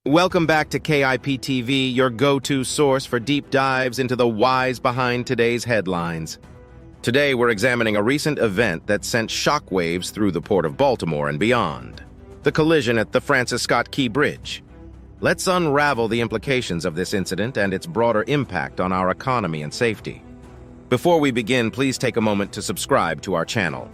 Welcome back to KIP TV, your go-to source for deep dives into the whys behind today's headlines. Today, we're examining a recent event that sent shockwaves through the Port of Baltimore and beyond. The collision at the Francis Scott Key Bridge. Let's unravel the implications of this incident and its broader impact on our economy and safety. Before we begin, please take a moment to subscribe to our channel.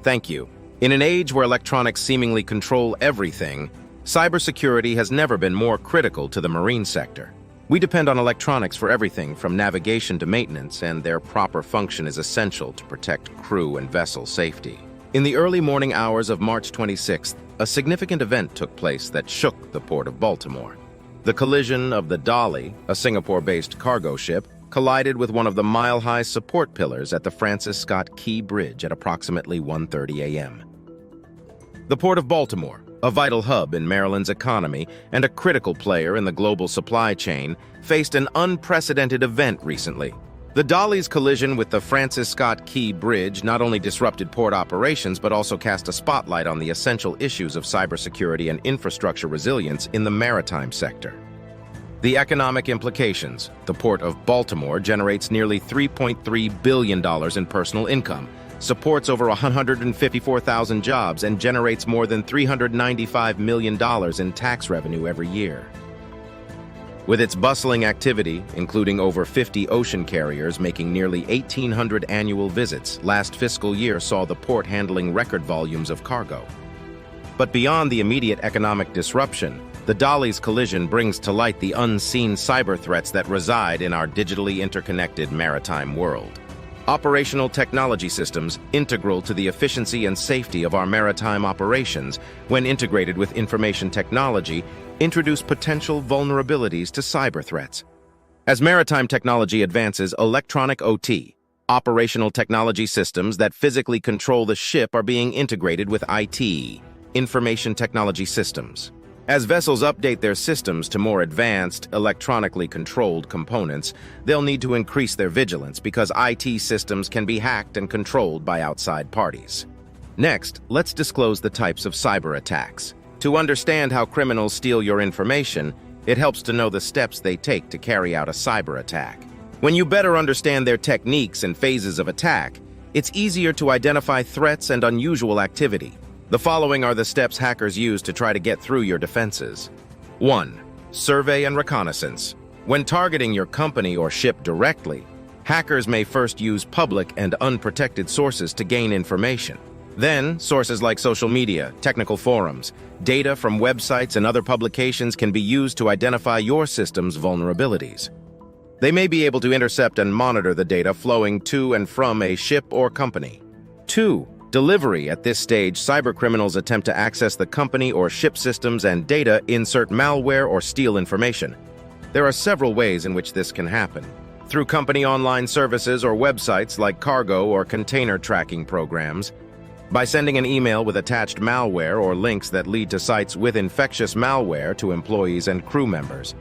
Thank you. In an age where electronics seemingly control everything, cybersecurity has never been more critical to the marine sector. We depend on electronics for everything from navigation to maintenance, and their proper function is essential to protect crew and vessel safety. In the early morning hours of March 26th, a significant event took place that shook the Port of Baltimore. The collision of the Dolly, a Singapore-based cargo ship, collided with one of the mile-high support pillars at the Francis Scott Key Bridge at approximately 1:30 a.m. The Port of Baltimore, a vital hub in Maryland's economy and a critical player in the global supply chain, faced an unprecedented event recently. The Dolly's collision with the Francis Scott Key Bridge not only disrupted port operations but also cast a spotlight on the essential issues of cybersecurity and infrastructure resilience in the maritime sector. The economic implications: the Port of Baltimore generates nearly $3.3 billion in personal income, supports over 154,000 jobs, and generates more than $395 million in tax revenue every year. With its bustling activity, including over 50 ocean carriers making nearly 1,800 annual visits, last fiscal year saw the port handling record volumes of cargo. But beyond the immediate economic disruption, the Dolly's collision brings to light the unseen cyber threats that reside in our digitally interconnected maritime world. Operational technology systems, integral to the efficiency and safety of our maritime operations, when integrated with information technology, introduce potential vulnerabilities to cyber threats. As maritime technology advances, electronic OT, operational technology systems that physically control the ship, are being integrated with IT, information technology systems. As vessels update their systems to more advanced, electronically controlled components, they'll need to increase their vigilance because IT systems can be hacked and controlled by outside parties. Next, let's disclose the types of cyber attacks. To understand how criminals steal your information, it helps to know the steps they take to carry out a cyber attack. When you better understand their techniques and phases of attack, it's easier to identify threats and unusual activity. The following are the steps hackers use to try to get through your defenses. 1. Survey and reconnaissance. When targeting your company or ship directly, hackers may first use public and unprotected sources to gain information. Then, sources like social media, technical forums, data from websites, and other publications can be used to identify your system's vulnerabilities. They may be able to intercept and monitor the data flowing to and from a ship or company. 2. Delivery. At this stage, cybercriminals attempt to access the company or ship systems and data, insert malware, or steal information. There are several ways in which this can happen. Through company online services or websites like cargo or container tracking programs, by sending an email with attached malware or links that lead to sites with infectious malware to employees and crew members,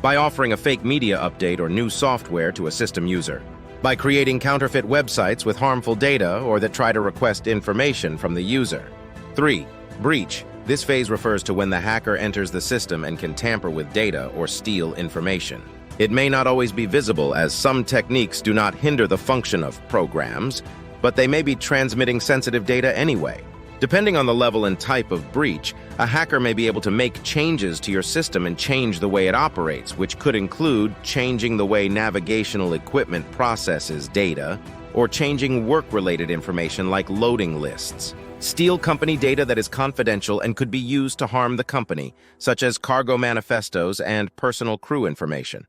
by offering a fake media update or new software to a system user, by creating counterfeit websites with harmful data or that try to request information from the user. 3. Breach. This phase refers to when the hacker enters the system and can tamper with data or steal information. It may not always be visible, as some techniques do not hinder the function of programs, but they may be transmitting sensitive data anyway. Depending on the level and type of breach, a hacker may be able to make changes to your system and change the way it operates, which could include changing the way navigational equipment processes data, or changing work-related information like loading lists. Steal company data that is confidential and could be used to harm the company, such as cargo manifestos and personal crew information.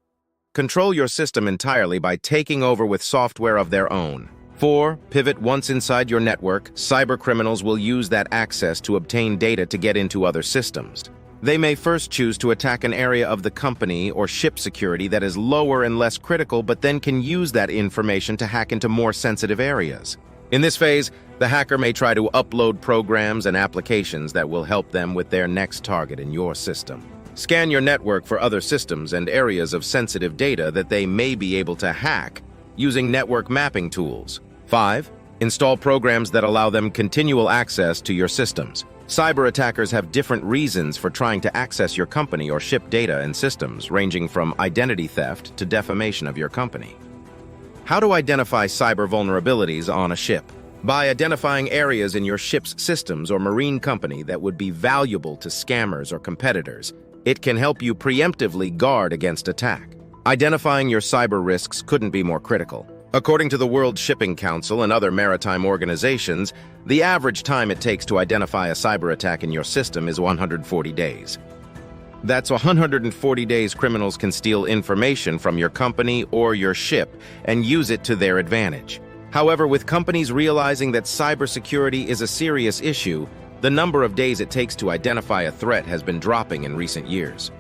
Control your system entirely by taking over with software of their own. 4. Pivot. Once inside your network, cybercriminals will use that access to obtain data to get into other systems. They may first choose to attack an area of the company or ship security that is lower and less critical, but then can use that information to hack into more sensitive areas. In this phase, the hacker may try to upload programs and applications that will help them with their next target in your system. Scan your network for other systems and areas of sensitive data that they may be able to hack using network mapping tools. 5. Install programs that allow them continual access to your systems. Cyber attackers have different reasons for trying to access your company or ship data and systems, ranging from identity theft to defamation of your company. How to identify cyber vulnerabilities on a ship? By identifying areas in your ship's systems or marine company that would be valuable to scammers or competitors, it can help you preemptively guard against attack. Identifying your cyber risks couldn't be more critical. According to the World Shipping Council and other maritime organizations, the average time it takes to identify a cyber attack in your system is 140 days. That's 140 days criminals can steal information from your company or your ship and use it to their advantage. However, with companies realizing that cybersecurity is a serious issue, the number of days it takes to identify a threat has been dropping in recent years.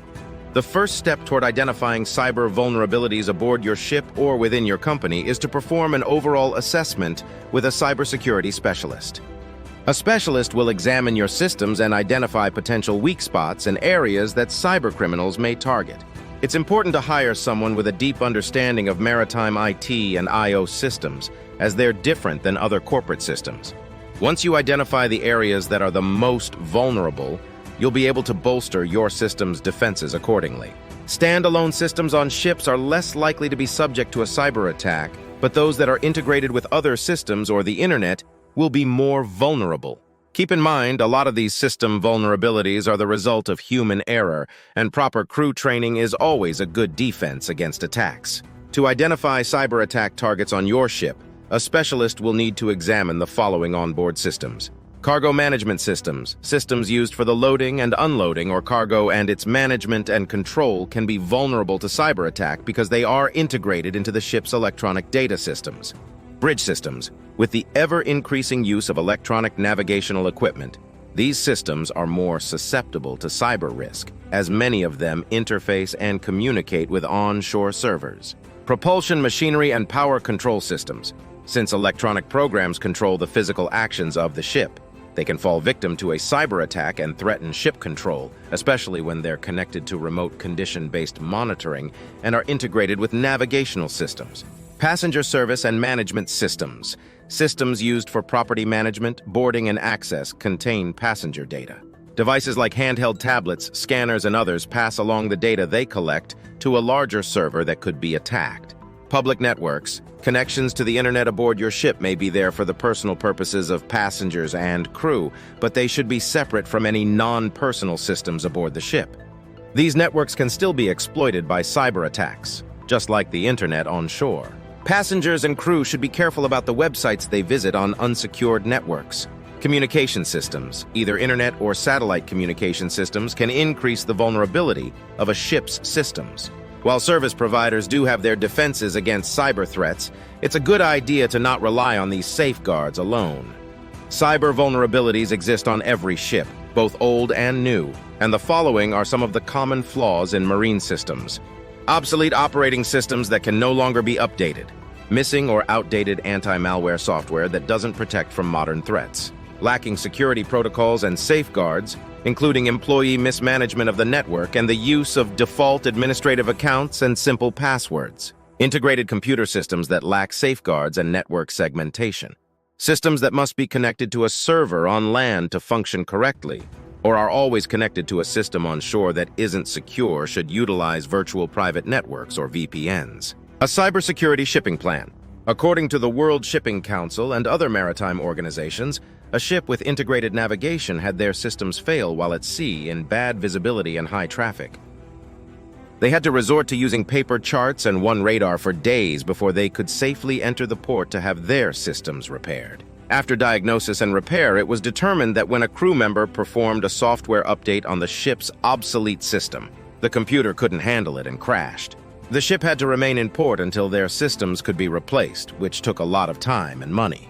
The first step toward identifying cyber vulnerabilities aboard your ship or within your company is to perform an overall assessment with a cybersecurity specialist. A specialist will examine your systems and identify potential weak spots and areas that cybercriminals may target. It's important to hire someone with a deep understanding of maritime IT and IO systems, as they're different than other corporate systems. Once you identify the areas that are the most vulnerable, you'll be able to bolster your system's defenses accordingly. Standalone systems on ships are less likely to be subject to a cyber attack, but those that are integrated with other systems or the internet will be more vulnerable. Keep in mind, a lot of these system vulnerabilities are the result of human error, and proper crew training is always a good defense against attacks. To identify cyber attack targets on your ship, a specialist will need to examine the following onboard systems. Cargo management systems, systems used for the loading and unloading or cargo, and its management and control can be vulnerable to cyber attack because they are integrated into the ship's electronic data systems. Bridge systems, with the ever-increasing use of electronic navigational equipment, these systems are more susceptible to cyber risk, as many of them interface and communicate with onshore servers. Propulsion machinery and power control systems, since electronic programs control the physical actions of the ship, they can fall victim to a cyber attack and threaten ship control, especially when they're connected to remote condition-based monitoring and are integrated with navigational systems. Passenger service and management systems. Systems used for property management, boarding, and access contain passenger data. Devices like handheld tablets, scanners, and others pass along the data they collect to a larger server that could be attacked. Public networks. Connections to the internet aboard your ship may be there for the personal purposes of passengers and crew, but they should be separate from any non-personal systems aboard the ship. These networks can still be exploited by cyber attacks, just like the internet on shore. Passengers and crew should be careful about the websites they visit on unsecured networks. Communication systems, either internet or satellite communication systems, can increase the vulnerability of a ship's systems. While service providers do have their defenses against cyber threats, it's a good idea to not rely on these safeguards alone. Cyber vulnerabilities exist on every ship, both old and new, and the following are some of the common flaws in marine systems. Obsolete operating systems that can no longer be updated. Missing or outdated anti-malware software that doesn't protect from modern threats. Lacking security protocols and safeguards, including employee mismanagement of the network and the use of default administrative accounts and simple passwords. Integrated computer systems that lack safeguards and network segmentation. Systems that must be connected to a server on land to function correctly, or are always connected to a system on shore that isn't secure should utilize virtual private networks or VPNs. A cybersecurity shipping plan. According to the World Shipping Council and other maritime organizations, a ship with integrated navigation had their systems fail while at sea in bad visibility and high traffic. They had to resort to using paper charts and one radar for days before they could safely enter the port to have their systems repaired. After diagnosis and repair, it was determined that when a crew member performed a software update on the ship's obsolete system, the computer couldn't handle it and crashed. The ship had to remain in port until their systems could be replaced, which took a lot of time and money.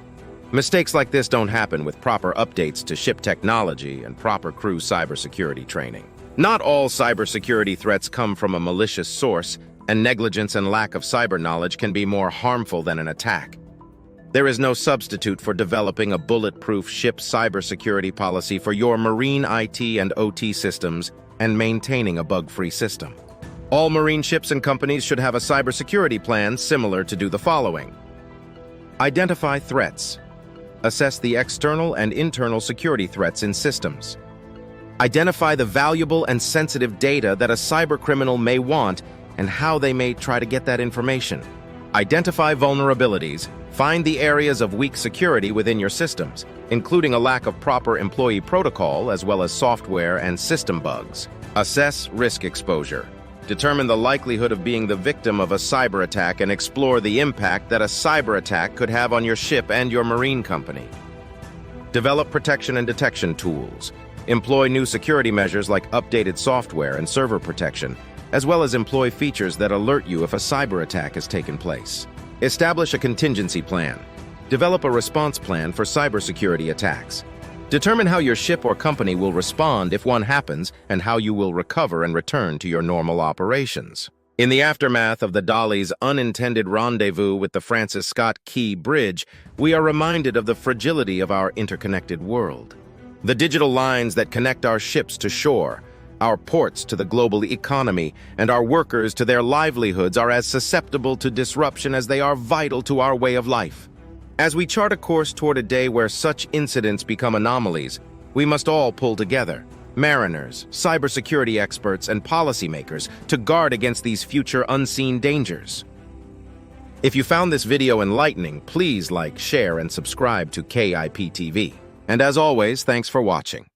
Mistakes like this don't happen with proper updates to ship technology and proper crew cybersecurity training. Not all cybersecurity threats come from a malicious source, and negligence and lack of cyber knowledge can be more harmful than an attack. There is no substitute for developing a bulletproof ship cybersecurity policy for your marine IT and OT systems and maintaining a bug-free system. All marine ships and companies should have a cybersecurity plan similar to do the following. Identify threats. Assess the external and internal security threats in systems. Identify the valuable and sensitive data that a cybercriminal may want and how they may try to get that information. Identify vulnerabilities. Find the areas of weak security within your systems, including a lack of proper employee protocol as well as software and system bugs. Assess risk exposure. Determine the likelihood of being the victim of a cyber attack and explore the impact that a cyber attack could have on your ship and your marine company. Develop protection and detection tools. Employ new security measures like updated software and server protection, as well as employ features that alert you if a cyber attack has taken place. Establish a contingency plan. Develop a response plan for cybersecurity attacks. Determine how your ship or company will respond if one happens and how you will recover and return to your normal operations. In the aftermath of the Dolly's unintended rendezvous with the Francis Scott Key Bridge, we are reminded of the fragility of our interconnected world. The digital lines that connect our ships to shore, our ports to the global economy, and our workers to their livelihoods are as susceptible to disruption as they are vital to our way of life. As we chart a course toward a day where such incidents become anomalies, we must all pull together, mariners, cybersecurity experts, and policymakers, to guard against these future unseen dangers. If you found this video enlightening, please like, share, and subscribe to KIP TV. And as always, thanks for watching.